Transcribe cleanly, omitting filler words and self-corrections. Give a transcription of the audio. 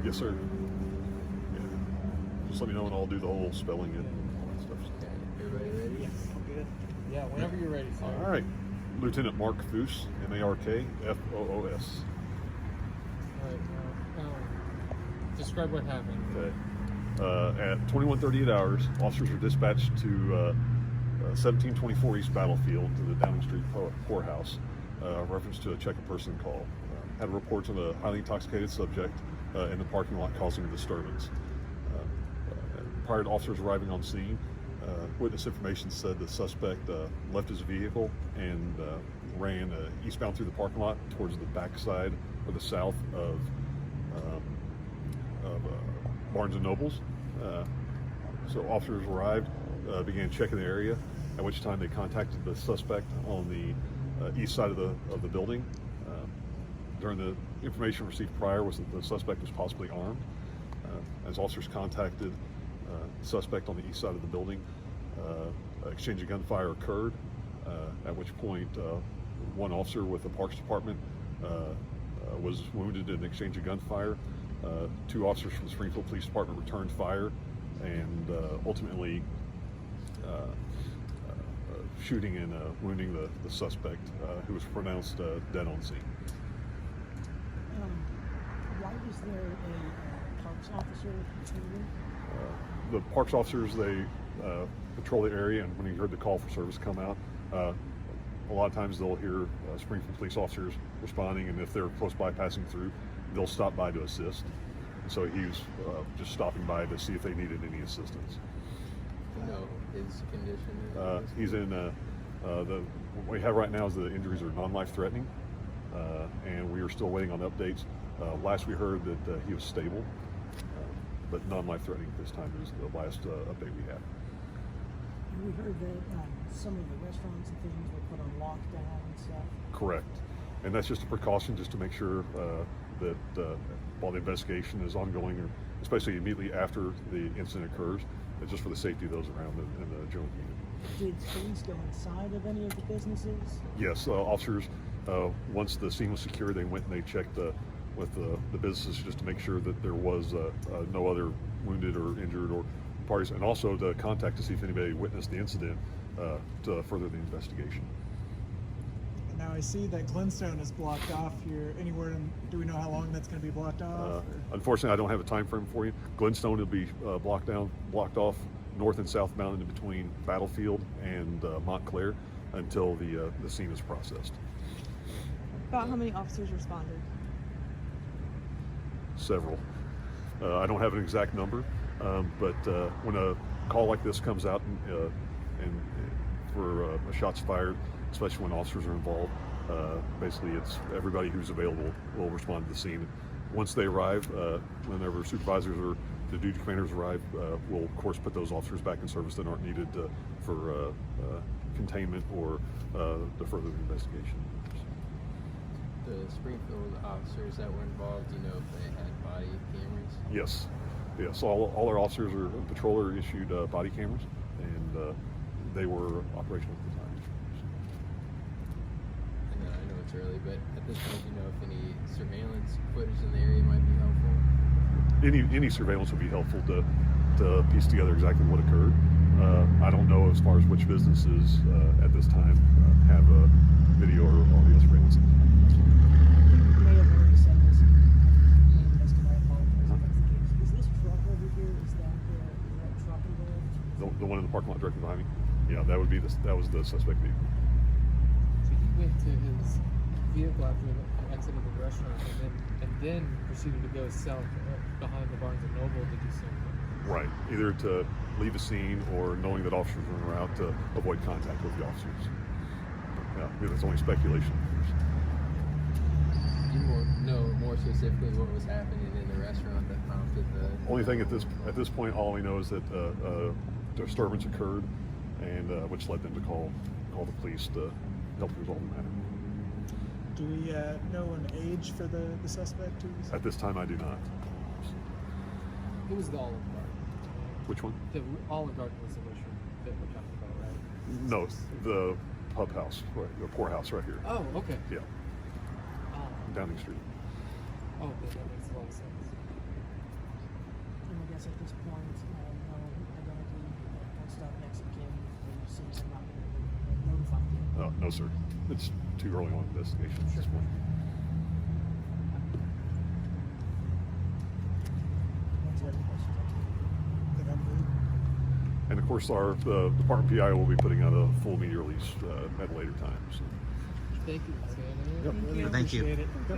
Yes, sir. Yeah. Just let me know and I'll do the whole spelling and all that stuff. Okay, everybody ready? Yes, I'm good. Yeah, whenever you're ready, sir. All right. Lieutenant Mark Foos, M-A-R-K-F-O-O-S. All right, now, describe what happened. Okay. At 21:38 hours, officers were dispatched to 1724 East Battlefield to the Downing Street Poorhouse, reference to a check a person call. Had reports of a highly intoxicated subject in the parking lot causing a disturbance. Prior to officers arriving on scene, witness information said the suspect left his vehicle and ran eastbound through the parking lot towards the backside or the south of Barnes & Nobles. So officers arrived, began checking the area, at which time they contacted the suspect on the east side of the building. During the information received prior was that the suspect was possibly armed. As officers contacted the suspect on the east side of the building, exchange of gunfire occurred, at which point one officer with the Parks Department was wounded in an exchange of gunfire. Two officers from the Springfield Police Department returned fire and ultimately shooting and wounding the suspect, who was pronounced dead on scene. Why was there a parks officer patrolling? The parks officers, they patrol the area, and when he heard the call for service come out, a lot of times they'll hear Springfield police officers responding, and if they're close by passing through, they'll stop by to assist. And so he was just stopping by to see if they needed any assistance. You know his condition? He's in, what we have right now is the injuries are non-life threatening, and we are still waiting on updates. Last we heard that he was stable, but non-life threatening this time is the last update we have. And we heard that some of the restaurants and things were put on lockdown and stuff. Correct. And that's just a precaution just to make sure that while the investigation is ongoing, or especially immediately after the incident occurs, it's just for the safety of those around in the general community. Did police go inside of any of the businesses? Yes, officers, once the scene was secure, they went and they checked with the businesses just to make sure that there was no other wounded or injured or parties, and also to contact to see if anybody witnessed the incident to further the investigation. Now I see that Glenstone is blocked off here. Anywhere, do we know how long that's going to be blocked off? Unfortunately, I don't have a time frame for you. Glenstone will be blocked off north and southbound in between Battlefield and Montclair until the scene is processed. About how many officers responded? Several. I don't have an exact number, but when a call like this comes out and for shots fired, especially when officers are involved, basically it's everybody who's available will respond to the scene. Once they arrive, whenever supervisors or the duty commanders arrive, we'll of course put those officers back in service that aren't needed for containment or to further the investigation. The Springfield officers that were involved, you know if they had body cameras? Yes. Yes, all our officers are patrol are issued body cameras, and they were operational at the time. And I know it's early, but at this point, do you know if any surveillance footage in the area might be helpful? Any surveillance would be helpful to piece together exactly what occurred. I don't know as far as which businesses at this time have a video or audio surveillance. You may have already said this, and as to my apologies if that's the case. Is this truck over here, is that the truck involved? The one in the parking lot directly behind me? Yeah, that would be that was the suspect vehicle. So he went to his vehicle after he exited the restaurant and then proceeded to go south behind the Barnes & Noble to do something. Right, either to leave the scene or knowing that officers were en route to avoid contact with the officers. Yeah, that's only speculation. Do you know more specifically what was happening in the restaurant that prompted the... Only thing at this point, all we know is that disturbance occurred, and which led them to call the police to help resolve the matter. Do we know an age for the suspect? At this time, I do not. It was the Olive Garden. Which one? The Olive Garden was the restaurant that we're talking about, right? No, the pub house, right, the poorhouse right here. Oh, okay. Yeah, Downing Street. Oh, that makes a lot of sense. guess at this point, no identity, that stuff next to Kim, the city have not been notified yet. No, sir. It's too early on investigation at this point. That's the other questions I have. Think I'm good. And of course, the department PI will be putting out a full media release at a later time. So. Thank you, Sam. Really Thank you. appreciate it. All